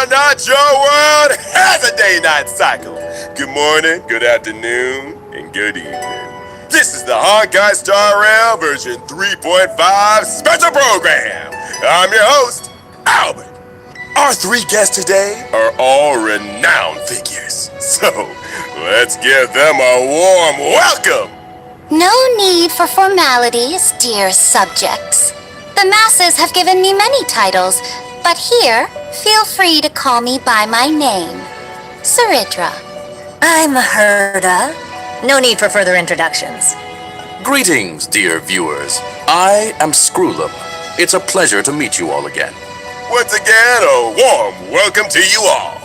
not your world has a day-night cycle. Good morning, good afternoon, and good evening. This is the Honkai Star Rail version 3.5 special program. I'm your host, Albert. Our three guests today are all renowned figures. So, let's give them a warm welcome. No need for formalities, dear subjects. The masses have given me many titles, but here, feel free to call me by my name, Saridra. I'm Herda. No need for further introductions. Greetings, dear viewers. I am Screwlum. It's a pleasure to meet you all again. Once again, a warm welcome to you all.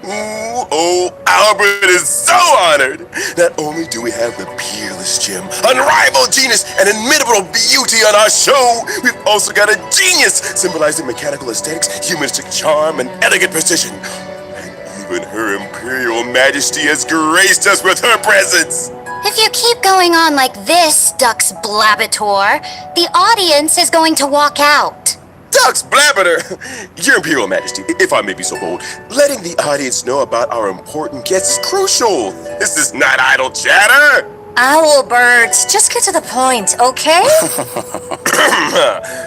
Ooh, oh, Albert is so honored. Not only do we have the peerless gem, unrivaled genius, and inimitable beauty on our show, we've also got a genius symbolizing mechanical aesthetics, humanistic charm, and elegant precision. And even Her Imperial Majesty has graced us with her presence. If you keep going on like this, Dux Blabator, the audience is going to walk out. Dux Blabator! Your Imperial Majesty, if I may be so bold, letting the audience know about our important guests is crucial. This is not idle chatter. Owlbirds, just get to the point, okay?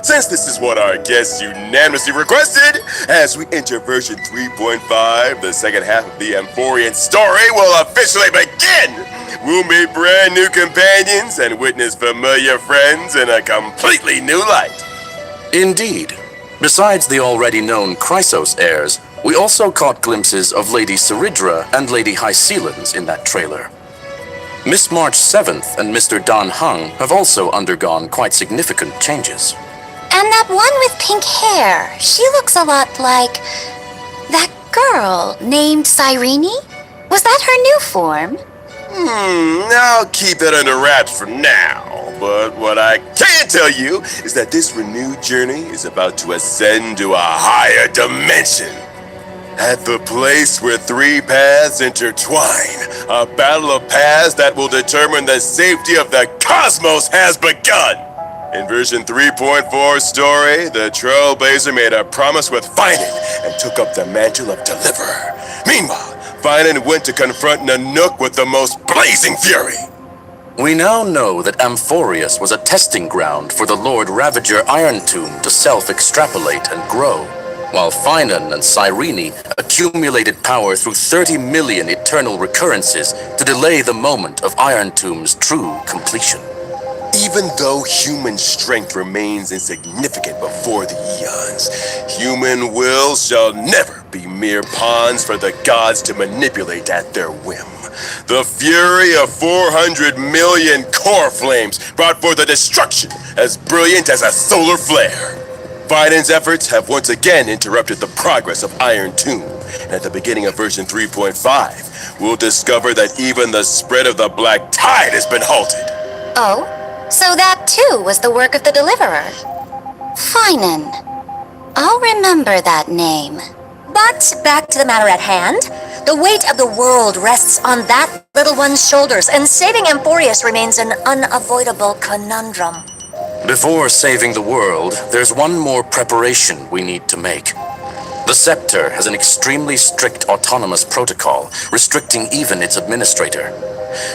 Since this is what our guests unanimously requested, as we enter version 3.5, the second half of the Amphorian story will officially begin. We'll meet brand new companions and witness familiar friends in a completely new light. Indeed. Besides the already known Chrysos heirs, we also caught glimpses of Lady Saridra and Lady Hycelens in that trailer. Miss March 7th and Mr. Dan Hung have also undergone quite significant changes. And that one with pink hair, she looks a lot like that girl named Cyrene? Was that her new form? I'll keep that under wraps for now. But what I can tell you is that this renewed journey is about to ascend to a higher dimension. At the place where three paths intertwine, a battle of paths that will determine the safety of the cosmos has begun. In version 3.4 story, the Trailblazer made a promise with Finan and took up the mantle of Deliverer. Meanwhile, Finan went to confront Nanook with the most blazing fury. We now know that Amphorius was a testing ground for the Lord Ravager Iron Tomb to self-extrapolate and grow, while Finan and Cyrene accumulated power through 30 million eternal recurrences to delay the moment of Iron Tomb's true completion. Even though human strength remains insignificant before the eons, human will shall never be mere pawns for the gods to manipulate at their whim. The fury of 400 million core flames brought forth a destruction as brilliant as a solar flare. Finan's efforts have once again interrupted the progress of Iron Tomb, and at the beginning of version 3.5, we'll discover that even the spread of the Black Tide has been halted. Oh, so that too was the work of the Deliverer. Finan. I'll remember that name. But back to the matter at hand. The weight of the world rests on that little one's shoulders, and saving Amphorius remains an unavoidable conundrum. Before saving the world, there's one more preparation we need to make. The Scepter has an extremely strict autonomous protocol, restricting even its administrator.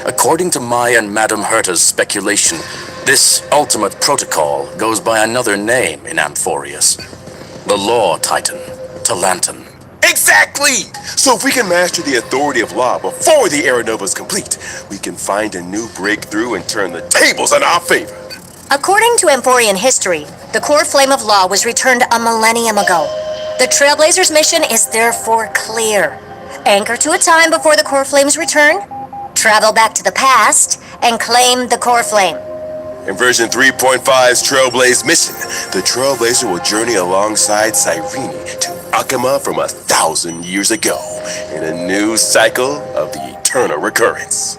According to my and Madame Herta's speculation, this ultimate protocol goes by another name in Amphorius. The Law Titan, Talantan. Exactly! So if we can master the authority of law before the Era Nova is complete, we can find a new breakthrough and turn the tables in our favor. According to Amphorian history, the core flame of law was returned a millennium ago. The Trailblazer's mission is therefore clear. Anchor to a time before the core flame's return, travel back to the past, and claim the core flame. In version 3.5's Trailblaze mission, the Trailblazer will journey alongside Cyrene to Akama from 1,000 years ago in a new cycle of the eternal recurrence.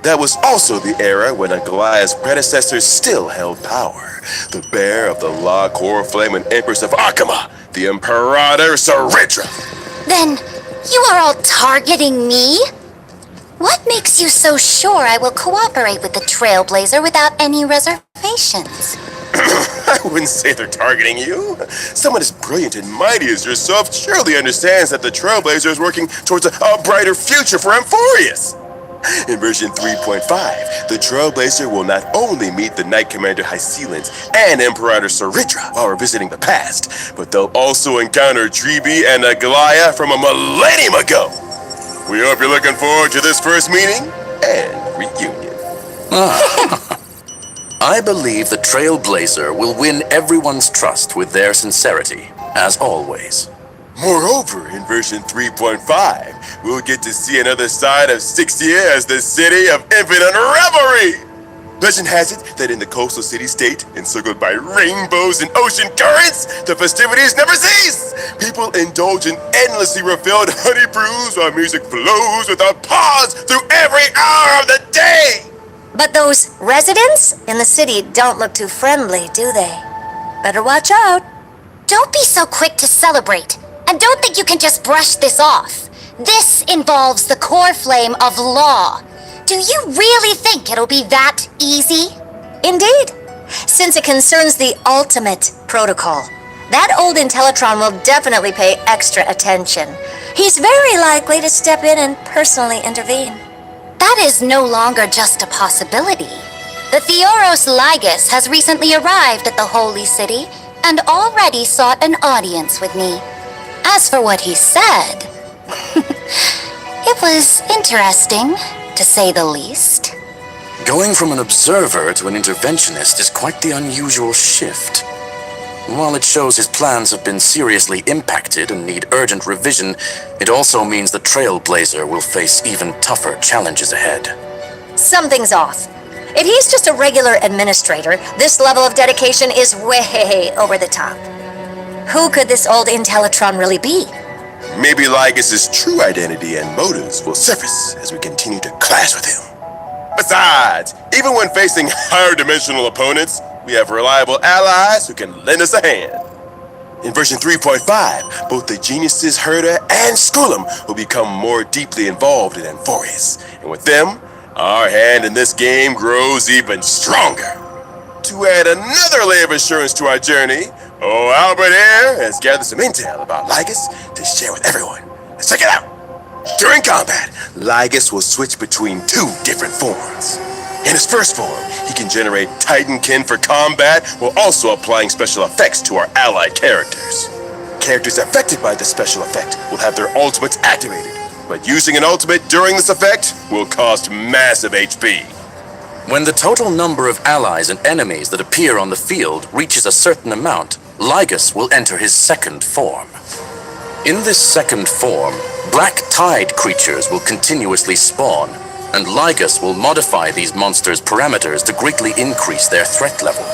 That was also the era when Aglaya's predecessors still held power. The bearer of the Law Core Flame and Empress of Akama, the Imperator Saridra. Then, you are all targeting me? What makes you so sure I will cooperate with the Trailblazer without any reservations? I wouldn't say they're targeting you. Someone as brilliant and mighty as yourself surely understands that the Trailblazer is working towards a brighter future for Amphorius. In version 3.5, the Trailblazer will not only meet the Knight Commander Hycelans and Imperator Saridra while revisiting the past, but they'll also encounter Treeby and Aglaya from a millennium ago. We hope you're looking forward to this first meeting and reunion. I believe the Trailblazer will win everyone's trust with their sincerity, as always. Moreover, in version 3.5, we'll get to see another side of 6-year as the city of infinite revelry. Legend has it that in the coastal city-state, encircled by rainbows and ocean currents, the festivities never cease. People indulge in endlessly refilled honey brews while music flows without pause through every hour of the day. But those residents in the city don't look too friendly, do they? Better watch out. Don't be so quick to celebrate, and don't think you can just brush this off. This involves the core flame of law. Do you really think it'll be that easy? Indeed, since it concerns the ultimate protocol. That old Intellitron will definitely pay extra attention. He's very likely to step in and personally intervene. That is no longer just a possibility. The Theoros Ligus has recently arrived at the Holy City and already sought an audience with me. As for what he said, it was interesting, to say the least. Going from an observer to an interventionist is quite the unusual shift. While it shows his plans have been seriously impacted and need urgent revision, it also means the Trailblazer will face even tougher challenges ahead. Something's off. If he's just a regular administrator, this level of dedication is way over the top. Who could this old Intellitron really be? Maybe Ligus' true identity and motives will surface as we continue to clash with him. Besides, even when facing higher dimensional opponents, we have reliable allies who can lend us a hand. In version 3.5, both the geniuses Herda and Skullum will become more deeply involved in Amphorius, and with them, our hand in this game grows even stronger. To add another layer of assurance to our journey, Albert here has gathered some intel about Ligus to share with everyone. Let's check it out. During combat, Ligus will switch between two different forms. In his first form, he can generate Titankin for combat while also applying special effects to our allied characters. Characters affected by this special effect will have their ultimates activated, but using an ultimate during this effect will cost massive HP. When the total number of allies and enemies that appear on the field reaches a certain amount, Ligus will enter his second form. In this second form, black tide creatures will continuously spawn, and Ligus will modify these monsters' parameters to greatly increase their threat level.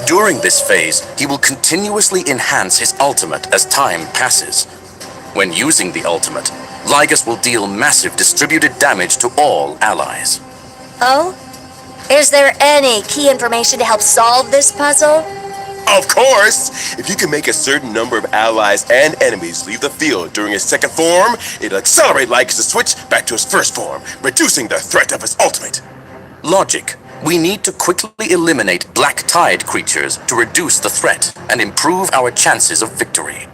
During this phase, he will continuously enhance his ultimate as time passes. When using the ultimate, Ligus will deal massive distributed damage to all allies. Oh? Is there any key information to help solve this puzzle? Of course! If you can make a certain number of allies and enemies leave the field during his second form, it'll accelerate Ligus' switch back to his first form, reducing the threat of his ultimate. Logic. We need to quickly eliminate black tide creatures to reduce the threat and improve our chances of victory.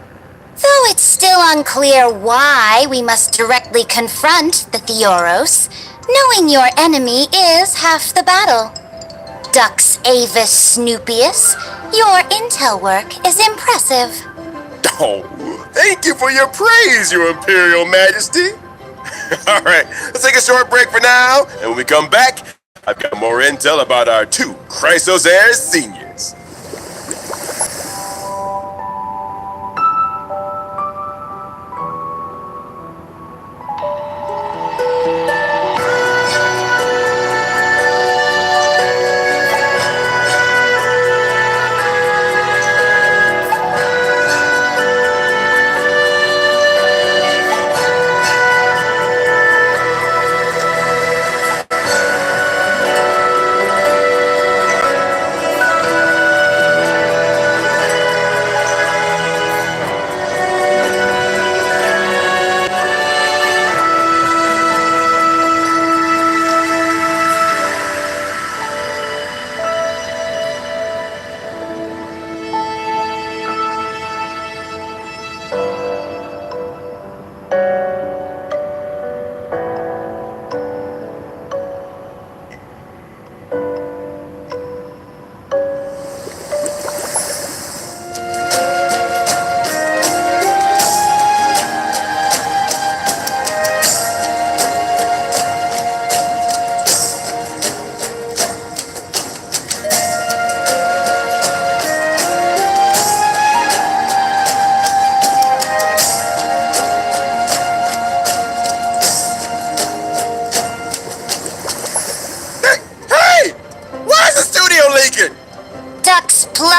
Though it's still unclear why we must directly confront the Theoros, knowing your enemy is half the battle. Dux Avis Snoopius, your intel work is impressive. Oh, thank you for your praise, your Imperial Majesty. All right, let's take a short break for now, and when we come back, I've got more intel about our two Chrysos Heirs seniors.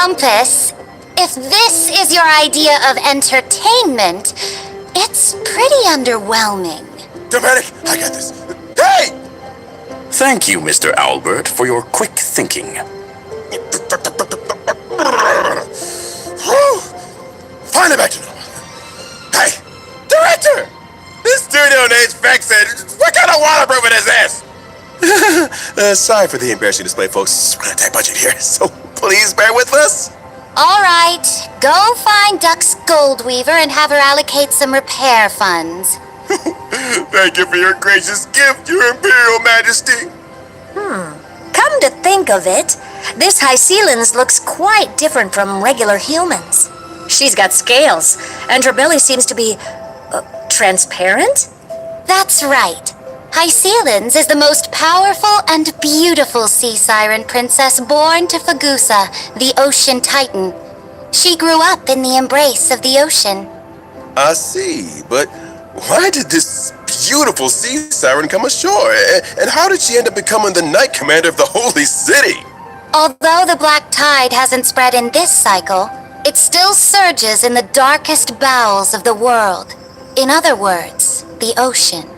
Rumpus, if this is your idea of entertainment, it's pretty underwhelming. Dramatic, I got this. Hey! Thank you, Mr. Albert, for your quick thinking. Find it back to normal. Hey, director! This studio needs fixing. What kind of waterproofing is this? Sorry for the embarrassing display, folks. We're on a tight budget here, so please bear with us. All right, go find Duck's Goldweaver and have her allocate some repair funds. Thank you for your gracious gift, Your Imperial Majesty. Come to think of it, this Hycelan's looks quite different from regular humans. She's got scales, and her belly seems to be transparent? That's right. Hycelan's is the most powerful and beautiful sea siren princess born to Fagusa, the ocean titan. She grew up in the embrace of the ocean. I see, but why did this beautiful sea siren come ashore? And how did she end up becoming the Knight Commander of the Holy City? Although the black tide hasn't spread in this cycle, it still surges in the darkest bowels of the world. In other words, the ocean.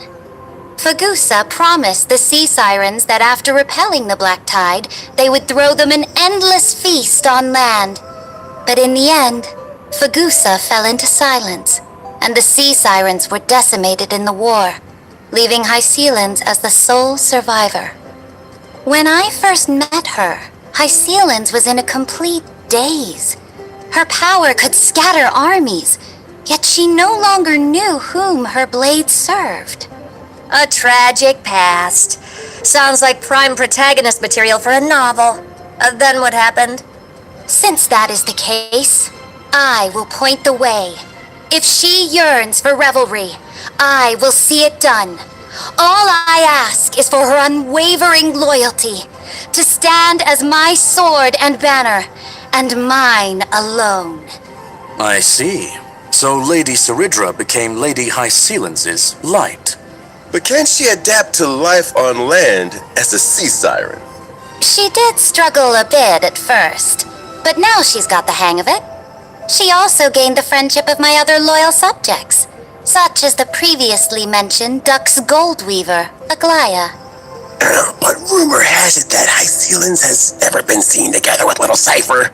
Fagusa promised the sea sirens that after repelling the black tide, they would throw them an endless feast on land. But in the end, Fagusa fell into silence, and the sea sirens were decimated in the war, leaving Hycelan's as the sole survivor. When I first met her, Hycelan's was in a complete daze. Her power could scatter armies, yet she no longer knew whom her blade served. A tragic past. Sounds like prime protagonist material for a novel. Then what happened? Since that is the case, I will point the way. If she yearns for revelry, I will see it done. All I ask is for her unwavering loyalty, to stand as my sword and banner, and mine alone. I see. So Lady Saridra became Lady Hycelan's light. But can she adapt to life on land as a sea siren? She did struggle a bit at first, but now she's got the hang of it. She also gained the friendship of my other loyal subjects, such as the previously mentioned Duck's Goldweaver, Aglaya. But rumor has it that Hycelan's has never been seen together with little Cypher.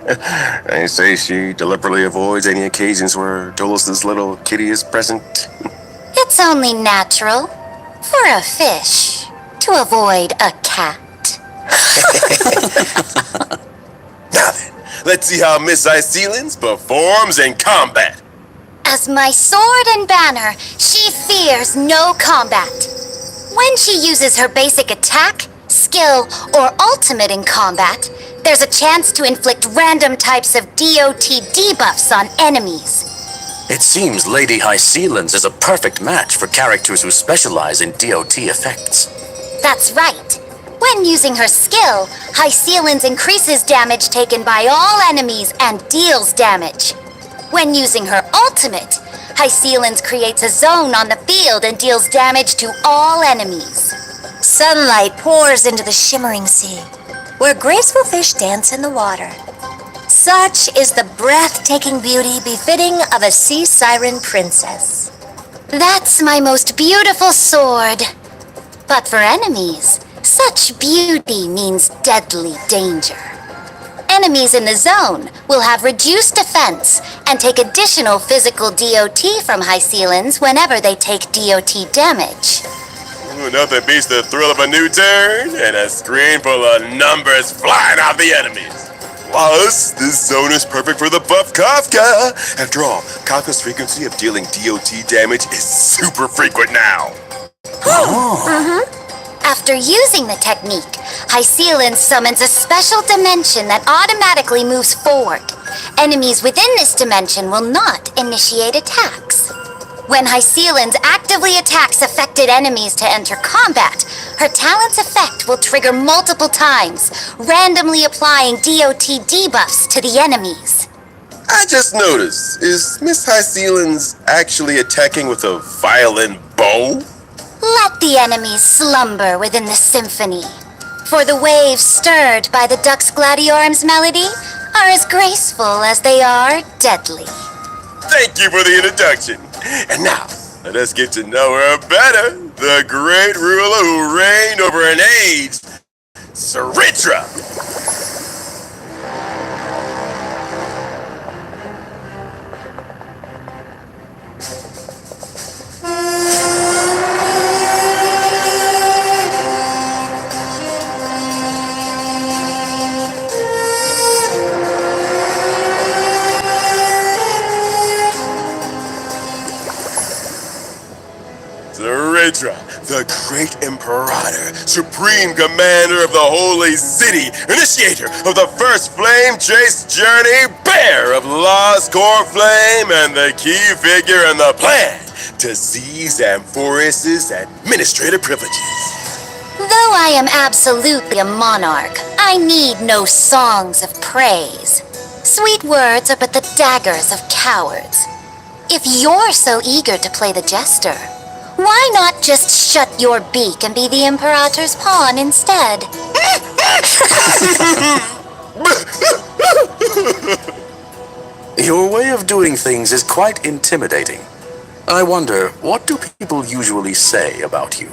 They say she deliberately avoids any occasions where Dolus's little kitty is present. It's only natural for a fish to avoid a cat. Now then, let's see how Miss Hycelan's performs in combat. As my sword and banner, she fears no combat. When she uses her basic attack, skill, or ultimate in combat, there's a chance to inflict random types of DOT debuffs on enemies. It seems Lady Hycelan's is a perfect match for characters who specialize in DOT effects. That's right. When using her skill, Hycelan's increases damage taken by all enemies and deals damage. When using her ultimate, Hycelan's creates a zone on the field and deals damage to all enemies. Sunlight pours into the shimmering sea, where graceful fish dance in the water. Such is the breathtaking beauty befitting of a sea siren princess. That's my most beautiful sword. But for enemies, such beauty means deadly danger. Enemies in the zone will have reduced defense and take additional physical DOT from Hycelan's whenever they take DOT damage. Ooh, nothing beats the thrill of a new turn and a screen full of numbers flying off the enemies. Plus, this zone is perfect for the buff Kafka. After all, Kafka's frequency of dealing DOT damage is super frequent now. After using the technique, Hycelan summons a special dimension that automatically moves forward. Enemies within this dimension will not initiate attacks. When Hycelan actively attacks affected enemies to enter combat, her talent's effect will trigger multiple times, randomly applying DOT debuffs to the enemies. I just noticed, is Miss Hycelan's actually attacking with a violin bow? Let the enemies slumber within the symphony. For the waves stirred by the Dux Gladiorum's melody, are as graceful as they are deadly. Thank you for the introduction. And now, let us get to know her better. The great ruler who reigned over an age, Saritra. Saritra, the great imperator, supreme commander of the holy city, initiator of the first flame chase journey, bearer of Lost Core Flame, and the key figure in the plan to seize Amphorius's administrative privileges. Though I am absolutely a monarch, I need no songs of praise. Sweet words are but the daggers of cowards. If you're so eager to play the jester, why not just shut your beak and be the Imperator's pawn instead? Your way of doing things is quite intimidating. I wonder, what do people usually say about you?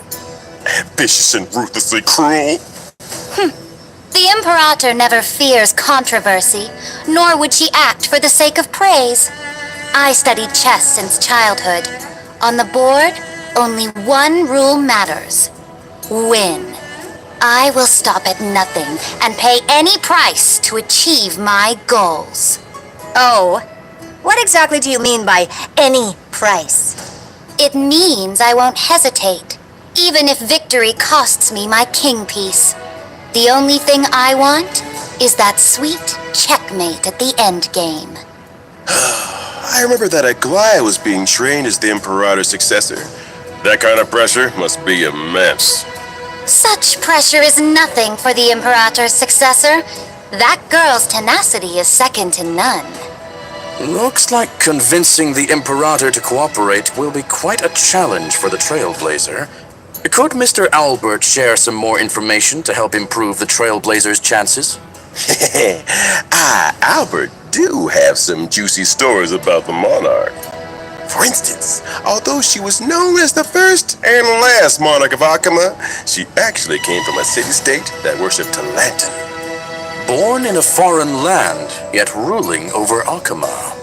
Ambitious and ruthlessly cruel. The Imperator never fears controversy, nor would she act for the sake of praise. I studied chess since childhood. On the board, only one rule matters. Win. I will stop at nothing and pay any price to achieve my goals. Oh, what exactly do you mean by any price? It means I won't hesitate, even if victory costs me my king piece. The only thing I want is that sweet checkmate at the end game. I remember that Aglaya was being trained as the Imperator's successor. That kind of pressure must be immense. Such pressure is nothing for the Imperator's successor. That girl's tenacity is second to none. Looks like convincing the Imperator to cooperate will be quite a challenge for the Trailblazer. Could Mr. Albert share some more information to help improve the Trailblazer's chances? Albert do have some juicy stories about the monarch. For instance, although she was known as the first and last monarch of Akama, she actually came from a city-state that worshipped Talantin. Born in a foreign land, yet ruling over Akama.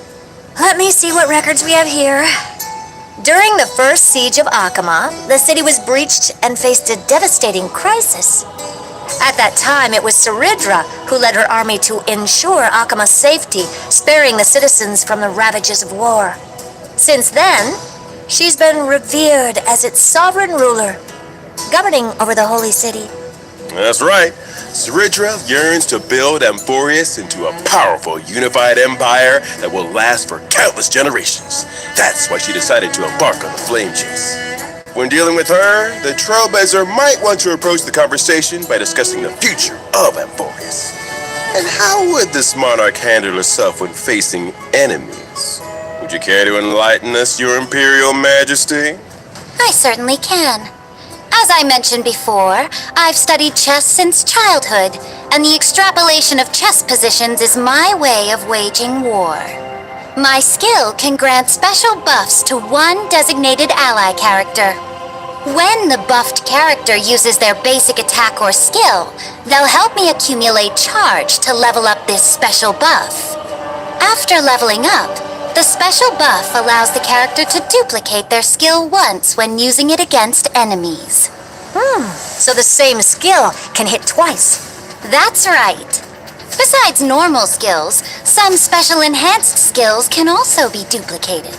Let me see what records we have here. During the first siege of Akama, the city was breached and faced a devastating crisis. At that time, it was Saridra who led her army to ensure Akama's safety, sparing the citizens from the ravages of war. Since then, she's been revered as its sovereign ruler, governing over the holy city. That's right. Saridra yearns to build Amphorius into a powerful, unified empire that will last for countless generations. That's why she decided to embark on the flame chase. When dealing with her, the Trailblazer might want to approach the conversation by discussing the future of Amphorius. And how would this monarch handle herself when facing enemies? Would you care to enlighten us, your Imperial Majesty? I certainly can. As I mentioned before, I've studied chess since childhood, and the extrapolation of chess positions is my way of waging war. My skill can grant special buffs to one designated ally character. When the buffed character uses their basic attack or skill, they'll help me accumulate charge to level up this special buff. After leveling up, the special buff allows the character to duplicate their skill once when using it against enemies. So the same skill can hit twice. That's right. Besides normal skills, some special enhanced skills can also be duplicated.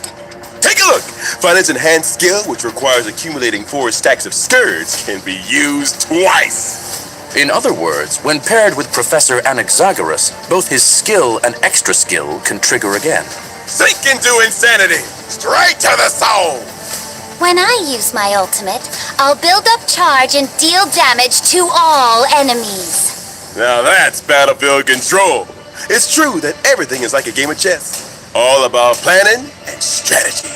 Take a look! Finance enhanced skill, which requires accumulating 4 stacks of scourge, can be used twice. In other words, when paired with Professor Anaxagoras, both his skill and extra skill can trigger again. Sink into insanity! Straight to the soul! When I use my ultimate, I'll build up charge and deal damage to all enemies. Now that's battlefield control. It's true that everything is like a game of chess. All about planning and strategy.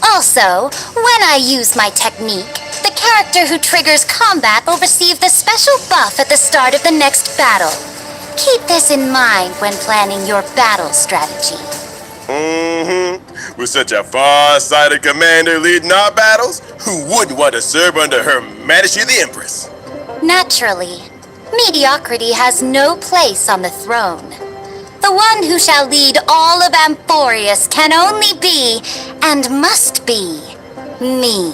Also, when I use my technique, the character who triggers combat will receive the special buff at the start of the next battle. Keep this in mind when planning your battle strategy. With such a far-sighted commander leading our battles, who wouldn't want to serve under Her Majesty the Empress? Naturally, mediocrity has no place on the throne. The one who shall lead all of Amphorius can only be, and must be, me.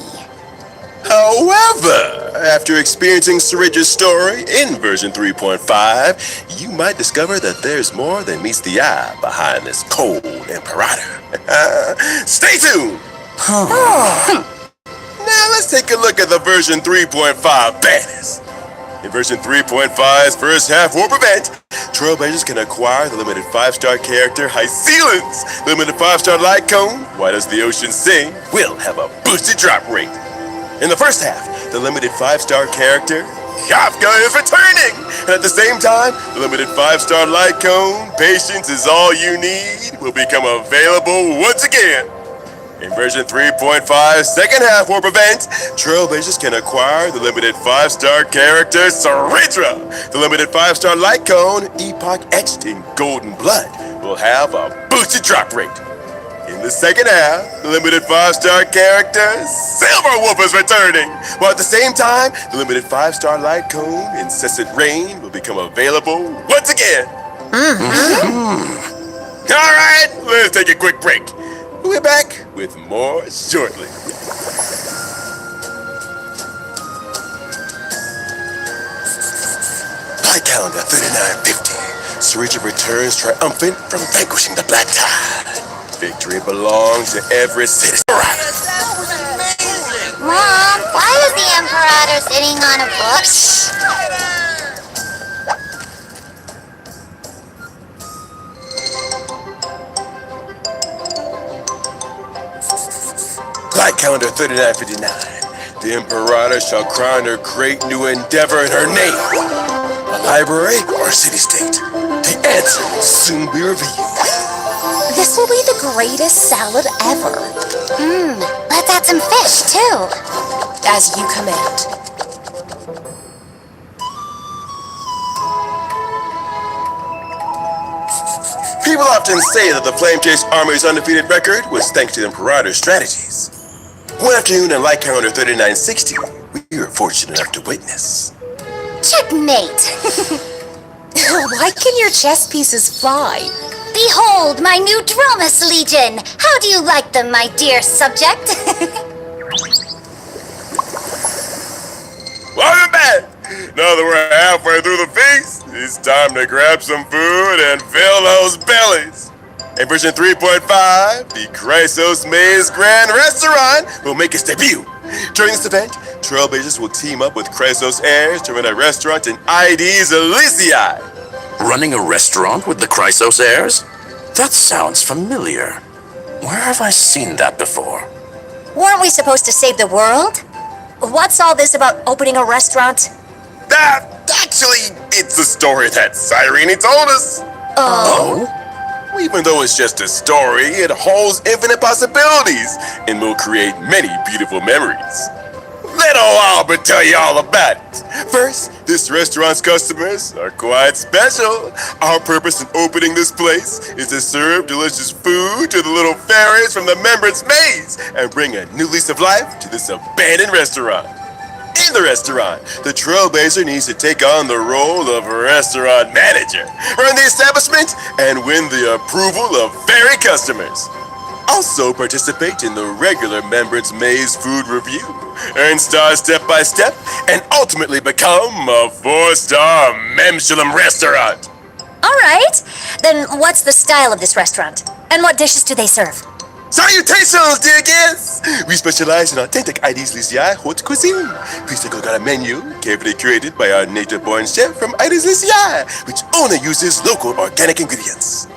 However, after experiencing Syringe's story in version 3.5, you might discover that there's more than meets the eye behind this cold imperator. Stay tuned! Now let's take a look at the version 3.5 banners. In version 3.5's first half warp event, Trailblazers can acquire the limited 5-star character High Ceilings. Limited 5-star light cone, Why Does the Ocean Sing, will have a boosted drop rate. In the first half, the limited 5-star character, Kafka, is returning! And at the same time, the limited 5-star light cone, Patience Is All You Need, will become available once again. In version 3.5's second half warp event, Trailblazers can acquire the limited 5-star character, Saritra. The limited 5-star light cone, Epoch Etched in Golden Blood, will have a boosted drop rate. In the second half, the limited 5-star character, Silver Wolf, is returning, while at the same time, the limited 5-star light cone, Incessant Rain, will become available once again. All right, let's take a quick break. We'll be back with more shortly. Light calendar 3950. Sarija returns triumphant from vanquishing the Black Tide. Victory belongs to every citizen. Mom, why is the Imperator sitting on a book? Light calendar 3959. The Imperator shall crown her great new endeavor in her name. A library or a city-state? The answer will soon be revealed. This will be the greatest salad ever. Let's add some fish, too. As you command. People often say that the Flame Chase Army's undefeated record was thanks to the Imperator's strategies. One afternoon in Light Calendar 3960, we were fortunate enough to witness. Checkmate. Why can your chess pieces fly? Behold my new Dromus Legion. How do you like them, my dear subject? Welcome back! Now that we're halfway through the feast, it's time to grab some food and fill those bellies. In version 3.5, the Chrysos Maze Grand Restaurant will make its debut. During this event, Trailblazers will team up with Chrysos heirs to run a restaurant in ID's Elysiae. Running a restaurant with the Chrysos heirs? That sounds familiar. Where have I seen that before? Weren't we supposed to save the world? What's all this about opening a restaurant? Actually, it's a story that Cyrene told us. Oh? Even though it's just a story, it holds infinite possibilities and will create many beautiful memories. Let old Albert tell you all about it. First, this restaurant's customers are quite special. Our purpose in opening this place is to serve delicious food to the little fairies from the members' maze and bring a new lease of life to this abandoned restaurant. In the restaurant, the Trailblazer needs to take on the role of restaurant manager, run the establishment, and win the approval of fairy customers. Also participate in the regular Members Maze food review, earn stars step by step, and ultimately become a 4-star Memshalem restaurant. All right. Then what's the style of this restaurant? And what dishes do they serve? Salutations, dear guests! We specialize in authentic ID's Elysiae haute cuisine. Please take a look at our menu, carefully curated by our native-born chef from ID's Elysiae, which only uses local organic ingredients.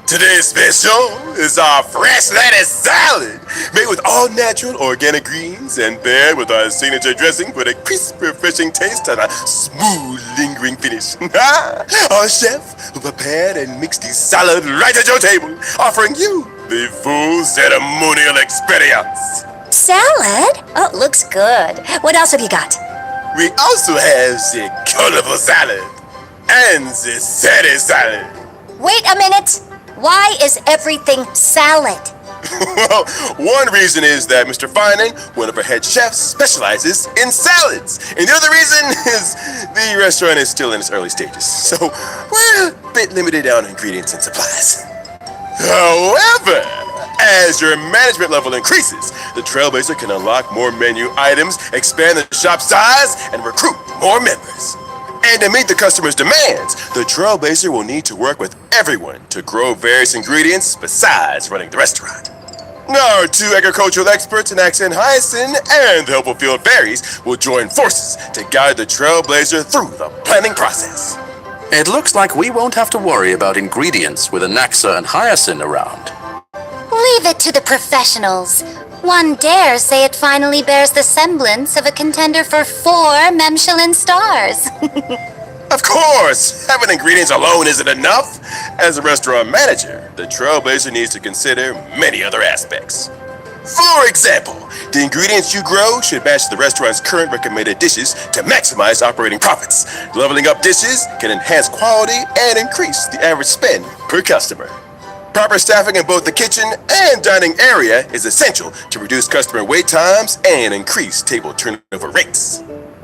Today's special is our fresh lettuce salad, made with all natural organic greens and paired with our signature dressing for the crisp, refreshing taste and a smooth, lingering finish. Our chef who prepared and mixed the salad right at your table, offering you the full ceremonial experience. Salad? Oh, looks good. What else have you got? We also have the colorful salad. and the city salad. Wait a minute. Why is everything salad? Well, one reason is that Mr. Fining, one of our head chefs, specializes in salads. And the other reason is the restaurant is still in its early stages. So we're a bit limited on ingredients and supplies. However, as your management level increases, the Trailblazer can unlock more menu items, expand the shop size, and recruit more members. And to meet the customer's demands, the Trailblazer will need to work with everyone to grow various ingredients besides running the restaurant. Our two agricultural experts in Accent Hyacinth and the helpful field fairies will join forces to guide the Trailblazer through the planning process. It looks like we won't have to worry about ingredients with Anaxa and Hyacinth around. Leave it to the professionals. One dares say it finally bears the semblance of a contender for 4 Michelin stars. Of course, having ingredients alone isn't enough. As a restaurant manager, the Trailblazer needs to consider many other aspects. For example, the ingredients you grow should match the restaurant's current recommended dishes to maximize operating profits. Leveling up dishes can enhance quality and increase the average spend per customer. Proper staffing in both the kitchen and dining area is essential to reduce customer wait times and increase table turnover rates.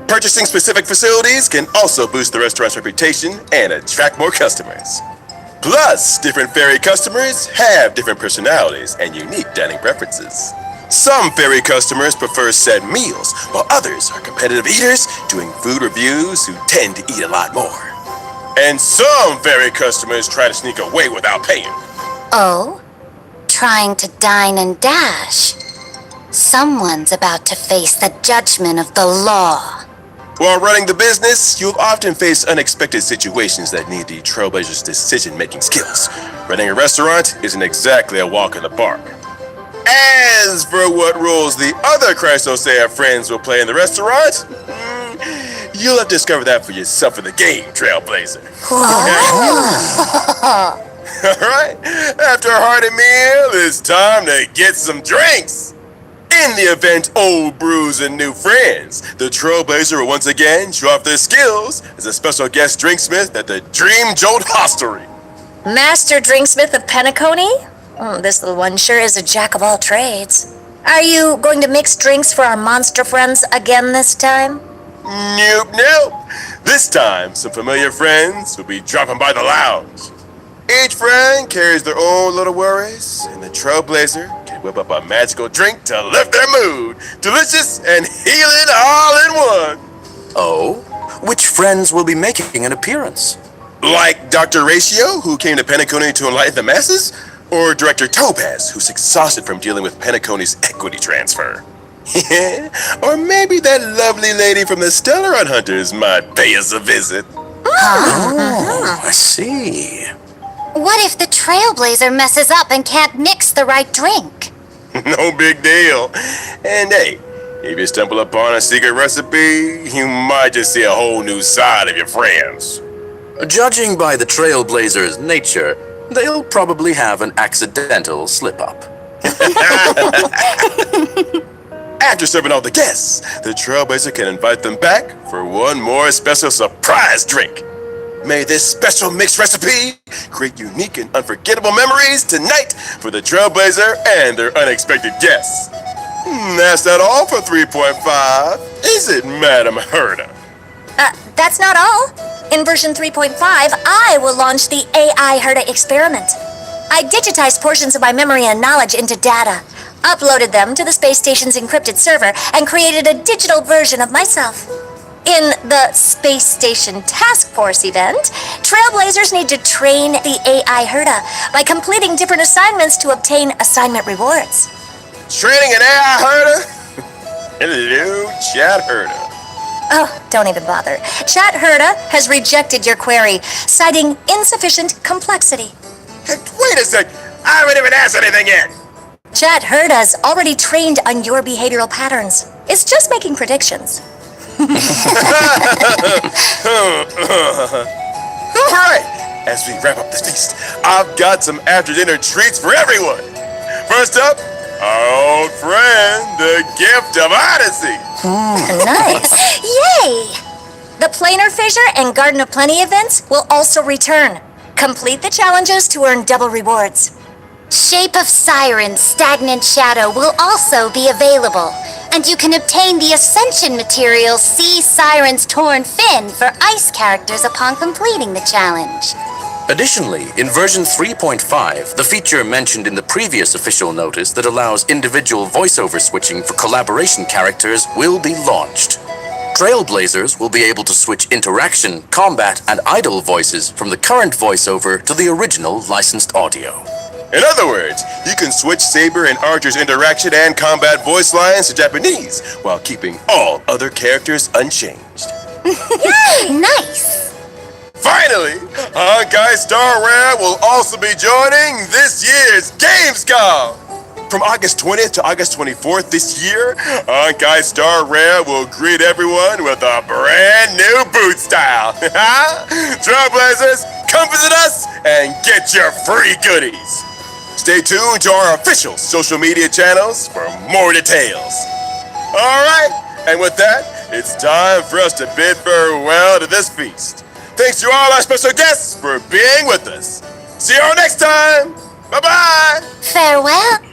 Purchasing specific facilities can also boost the restaurant's reputation and attract more customers. Plus, different ferry customers have different personalities and unique dining preferences. Some ferry customers prefer set meals, while others are competitive eaters doing food reviews who tend to eat a lot more. And some ferry customers try to sneak away without paying. Oh? Trying to dine and dash? Someone's about to face the judgment of the law. While running the business, you'll often face unexpected situations that need the Trailblazer's decision-making skills. Running a restaurant isn't exactly a walk in the park. As for what roles the other Chrysosea friends will play in the restaurant, you'll have to discover that for yourself in the game, Trailblazer. Alright, after a hearty meal, it's time to get some drinks. In the event old brews and new friends, the Trailblazer will once again show off their skills as a special guest drinksmith at the Dream Jolt Hostelry. Master drinksmith of Penacony? This little one sure is a jack of all trades. Are you going to mix drinks for our monster friends again this time? Nope. This time, some familiar friends will be dropping by the lounge. Each friend carries their own little worries, and the Trailblazer can whip up a magical drink to lift their mood. Delicious and healing all in one. Oh? Which friends will be making an appearance? Like Dr. Ratio, who came to Penacony to enlighten the masses? Or Director Topaz, who's exhausted from dealing with Penacony's equity transfer? Or maybe that lovely lady from the Stellar Hunters might pay us a visit. Oh, I see. What if the Trailblazer messes up and can't mix the right drink? No big deal. And hey, if you stumble upon a secret recipe, you might just see a whole new side of your friends. Judging by the Trailblazer's nature, they'll probably have an accidental slip-up. After serving all the guests, the Trailblazer can invite them back for one more special surprise drink. May this special mixed recipe create unique and unforgettable memories tonight for the Trailblazer and their unexpected guests. That's not all for 3.5, is it, Madam Herda? That's not all. In version 3.5, I will launch the AI Herda experiment. I digitized portions of my memory and knowledge into data, uploaded them to the space station's encrypted server, and created a digital version of myself. In the Space Station Task Force event, Trailblazers need to train the AI Herda by completing different assignments to obtain assignment rewards. Training an AI Herda? Hello, Chat Herda. Oh, don't even bother. Chat Herda has rejected your query, citing insufficient complexity. Hey, wait a sec, I haven't even asked anything yet. Chat Herda's already trained on your behavioral patterns. It's just making predictions. All right, as we wrap up this feast, I've got some after-dinner treats for everyone. First up, our old friend, the gift of Odyssey. Nice. Yay! The Planar Fissure and Garden of Plenty events will also return. Complete the challenges to earn double rewards. Shape of Siren's Stagnant Shadow will also be available, and you can obtain the Ascension material See Siren's Torn Fin for ice characters upon completing the challenge. Additionally, in version 3.5, the feature mentioned in the previous official notice that allows individual voiceover switching for collaboration characters will be launched. Trailblazers will be able to switch interaction, combat, and idle voices from the current voiceover to the original licensed audio. In other words, you can switch Saber and Archer's interaction and combat voice lines to Japanese while keeping all other characters unchanged. Nice! Finally, Honkai Star Rare will also be joining this year's Gamescom! From August 20th to August 24th this year, Honkai Star Rare will greet everyone with a brand new boot style. Trailblazers, come visit us and get your free goodies. Stay tuned to our official social media channels for more details. All right, and with that, it's time for us to bid farewell to this feast. Thanks to all our special guests for being with us. See you all next time. Bye-bye. Farewell.